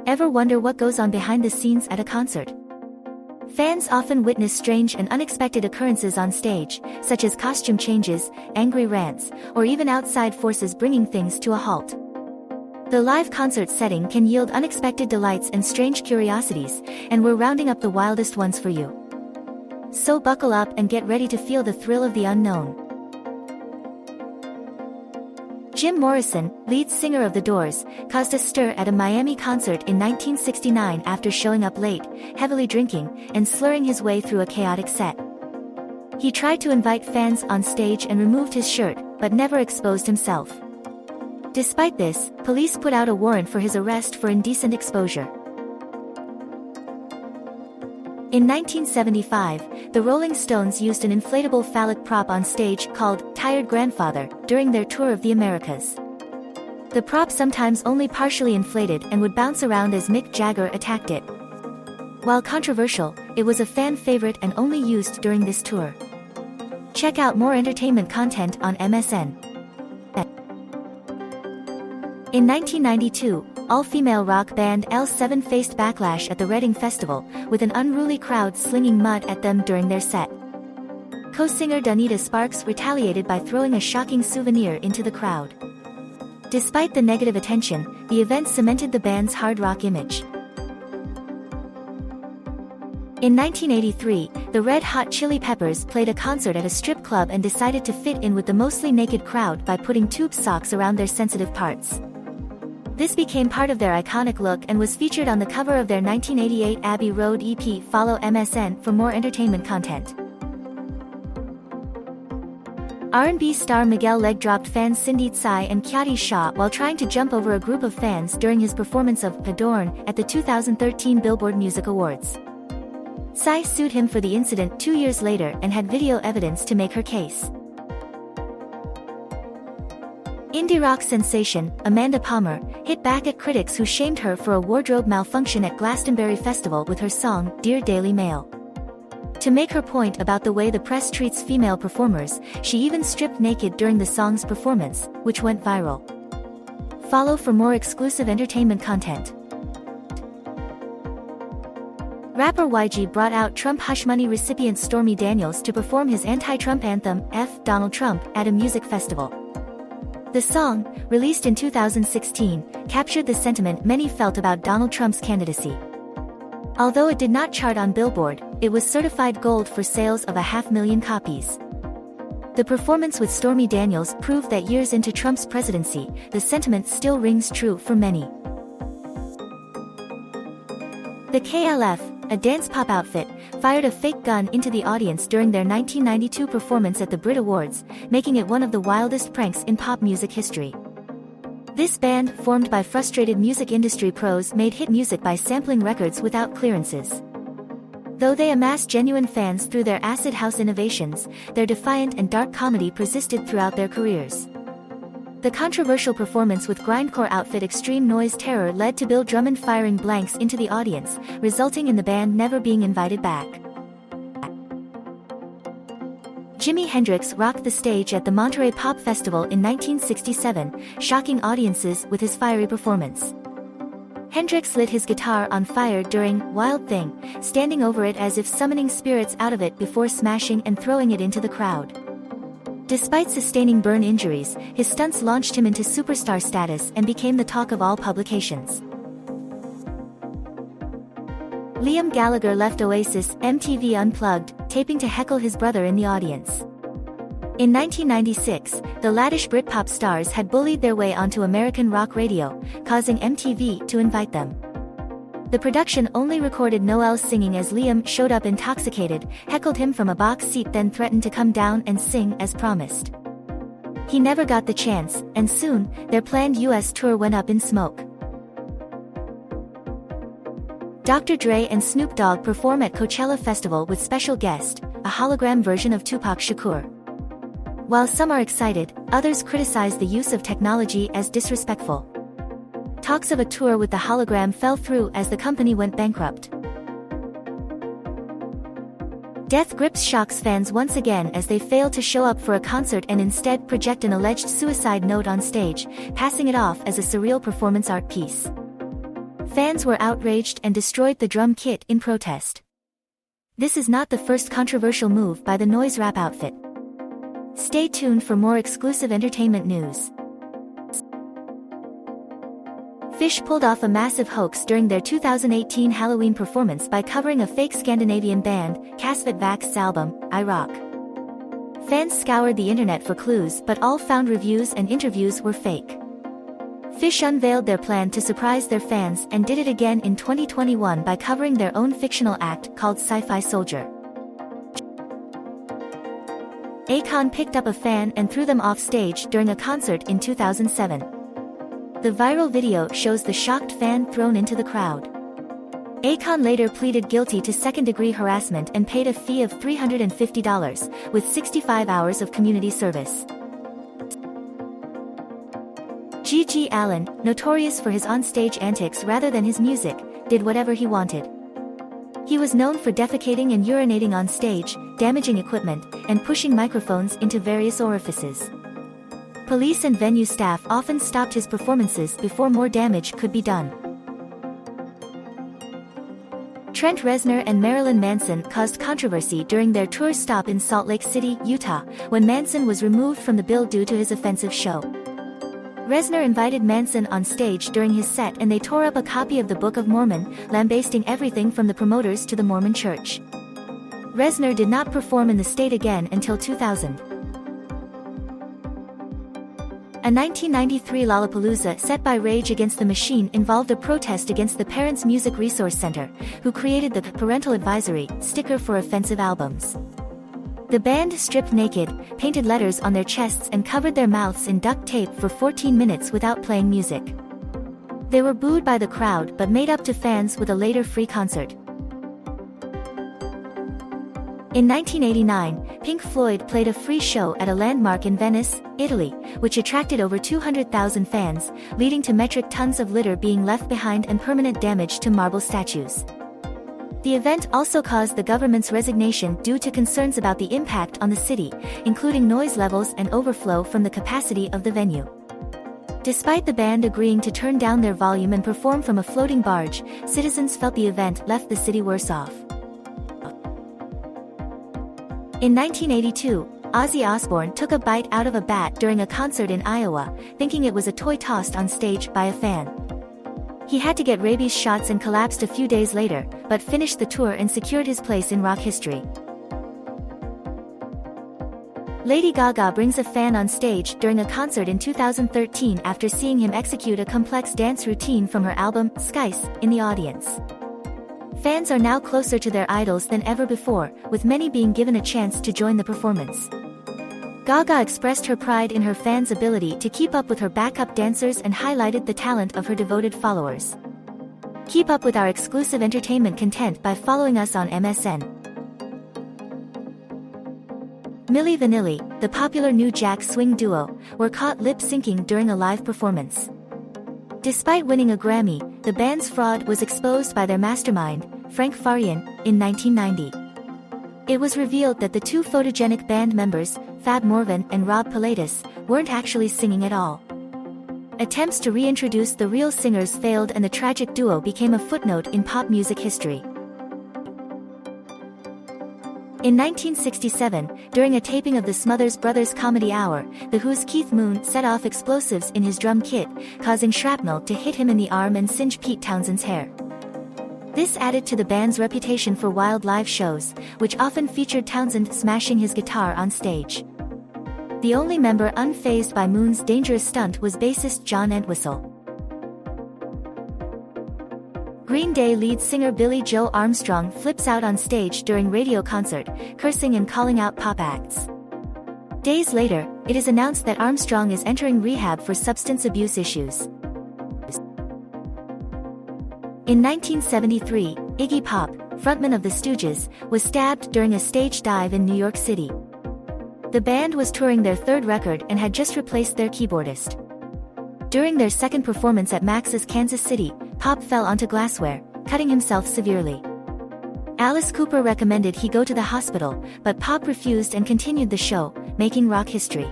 Ever wonder what goes on behind the scenes at a concert? Fans often witness strange and unexpected occurrences on stage, such as costume changes, angry rants, or even outside forces bringing things to a halt. The live concert setting can yield unexpected delights and strange curiosities, and we're rounding up the wildest ones for you. So buckle up and get ready to feel the thrill of the unknown. Jim Morrison, lead singer of The Doors, caused a stir at a Miami concert in 1969 after showing up late, heavily drinking, and slurring his way through a chaotic set. He tried to invite fans on stage and removed his shirt, but never exposed himself. Despite this, police put out a warrant for his arrest for indecent exposure. In 1975, the Rolling Stones used an inflatable phallic prop on stage called Tired Grandfather during their tour of the Americas. The prop sometimes only partially inflated and would bounce around as Mick Jagger attacked it. While controversial, it was a fan favorite and only used during this tour. Check out more entertainment content on MSN. In 1992, all-female rock band L7 faced backlash at the Reading Festival, with an unruly crowd slinging mud at them during their set. Co-singer Donita Sparks retaliated by throwing a shocking souvenir into the crowd. Despite the negative attention, the event cemented the band's hard rock image. In 1983, the Red Hot Chili Peppers played a concert at a strip club and decided to fit in with the mostly naked crowd by putting tube socks around their sensitive parts. This became part of their iconic look and was featured on the cover of their 1988 Abbey Road EP. Follow MSN for more entertainment content. R&B star Miguel leg-dropped fans Cindy Tsai and Kyati Shah while trying to jump over a group of fans during his performance of Adorn at the 2013 Billboard Music Awards. Tsai sued him for the incident 2 years later and had video evidence to make her case. Indie rock sensation, Amanda Palmer, hit back at critics who shamed her for a wardrobe malfunction at Glastonbury Festival with her song, Dear Daily Mail. To make her point about the way the press treats female performers, she even stripped naked during the song's performance, which went viral. Follow for more exclusive entertainment content. Rapper YG brought out Trump hush money recipient Stormy Daniels to perform his anti-Trump anthem, F. Donald Trump, at a music festival. The song, released in 2016, captured the sentiment many felt about Donald Trump's candidacy. Although it did not chart on Billboard, it was certified gold for sales of 500,000 copies. The performance with Stormy Daniels proved that years into Trump's presidency, the sentiment still rings true for many. The KLF, a dance pop outfit, fired a fake gun into the audience during their 1992 performance at the Brit Awards, making it one of the wildest pranks in pop music history. This band, formed by frustrated music industry pros, made hit music by sampling records without clearances. Though they amassed genuine fans through their acid house innovations, their defiant and dark comedy persisted throughout their careers. The controversial performance with grindcore outfit Extreme Noise Terror led to Bill Drummond firing blanks into the audience, resulting in the band never being invited back. Jimi Hendrix rocked the stage at the Monterey Pop Festival in 1967, shocking audiences with his fiery performance. Hendrix lit his guitar on fire during Wild Thing, standing over it as if summoning spirits out of it before smashing and throwing it into the crowd. Despite sustaining burn injuries, his stunts launched him into superstar status and became the talk of all publications. Liam Gallagher left Oasis MTV Unplugged, taping to heckle his brother in the audience. In 1996, the laddish Britpop stars had bullied their way onto American rock radio, causing MTV to invite them. The production only recorded Noel singing as Liam showed up intoxicated, heckled him from a box seat, then threatened to come down and sing as promised. He never got the chance, and soon, their planned US tour went up in smoke. Dr. Dre and Snoop Dogg perform at Coachella Festival with special guest, a hologram version of Tupac Shakur. While some are excited, others criticize the use of technology as disrespectful. Talks of a tour with the hologram fell through as the company went bankrupt. Death grips shocks fans once again as they fail to show up for a concert and instead project an alleged suicide note on stage, passing it off as a surreal performance art piece. Fans were outraged and destroyed the drum kit in protest. This is not the first controversial move by the noise rap outfit. Stay tuned for more exclusive entertainment news. Phish pulled off a massive hoax during their 2018 Halloween performance by covering a fake Scandinavian band, Kasvot Växt's album, I Rock. Fans scoured the internet for clues, but all found reviews and interviews were fake. Phish unveiled their plan to surprise their fans and did it again in 2021 by covering their own fictional act called Sci-Fi Soldier. Akon picked up a fan and threw them off stage during a concert in 2007. The viral video shows the shocked fan thrown into the crowd. Akon later pleaded guilty to second-degree harassment and paid a fee of $350, with 65 hours of community service. G.G. Allin, notorious for his on-stage antics rather than his music, did whatever he wanted. He was known for defecating and urinating on stage, damaging equipment, and pushing microphones into various orifices. Police and venue staff often stopped his performances before more damage could be done. Trent Reznor and Marilyn Manson caused controversy during their tour stop in Salt Lake City, Utah, when Manson was removed from the bill due to his offensive show. Reznor invited Manson on stage during his set and they tore up a copy of the Book of Mormon, lambasting everything from the promoters to the Mormon Church. Reznor did not perform in the state again until 2000. A 1993 Lollapalooza set by Rage Against the Machine involved a protest against the Parents Music Resource Center, who created the Parental Advisory sticker for offensive albums. The band stripped naked, painted letters on their chests and covered their mouths in duct tape for 14 minutes without playing music. They were booed by the crowd but made up to fans with a later free concert. In 1989, Pink Floyd played a free show at a landmark in Venice, Italy, which attracted over 200,000 fans, leading to metric tons of litter being left behind and permanent damage to marble statues. The event also caused the government's resignation due to concerns about the impact on the city, including noise levels and overflow from the capacity of the venue. Despite the band agreeing to turn down their volume and perform from a floating barge, citizens felt the event left the city worse off. In 1982, Ozzy Osbourne took a bite out of a bat during a concert in Iowa, thinking it was a toy tossed on stage by a fan. He had to get rabies shots and collapsed a few days later, but finished the tour and secured his place in rock history. Lady Gaga brings a fan on stage during a concert in 2013 after seeing him execute a complex dance routine from her album, Skies, in the audience. Fans are now closer to their idols than ever before, with many being given a chance to join the performance. Gaga expressed her pride in her fans' ability to keep up with her backup dancers and highlighted the talent of her devoted followers. Keep up with our exclusive entertainment content by following us on MSN. Milli Vanilli, the popular New Jack Swing duo, were caught lip-syncing during a live performance. Despite winning a Grammy, the band's fraud was exposed by their mastermind, Frank Farian, in 1990. It was revealed that the two photogenic band members, Fab Morvan and Rob Pilatus, weren't actually singing at all. Attempts to reintroduce the real singers failed and the tragic duo became a footnote in pop music history. In 1967, during a taping of the Smothers Brothers Comedy Hour, The Who's Keith Moon set off explosives in his drum kit, causing shrapnel to hit him in the arm and singe Pete Townshend's hair. This added to the band's reputation for wild live shows, which often featured Townshend smashing his guitar on stage. The only member unfazed by Moon's dangerous stunt was bassist John Entwistle. Green Day lead singer Billie Joe Armstrong flips out on stage during radio concert, cursing and calling out pop acts. Days later, it is announced that Armstrong is entering rehab for substance abuse issues. In 1973, Iggy Pop, frontman of the Stooges, was stabbed during a stage dive in New York City. The band was touring their third record and had just replaced their keyboardist. During their second performance at Max's Kansas City, Pop fell onto glassware, cutting himself severely. Alice Cooper recommended he go to the hospital, but Pop refused and continued the show, making rock history.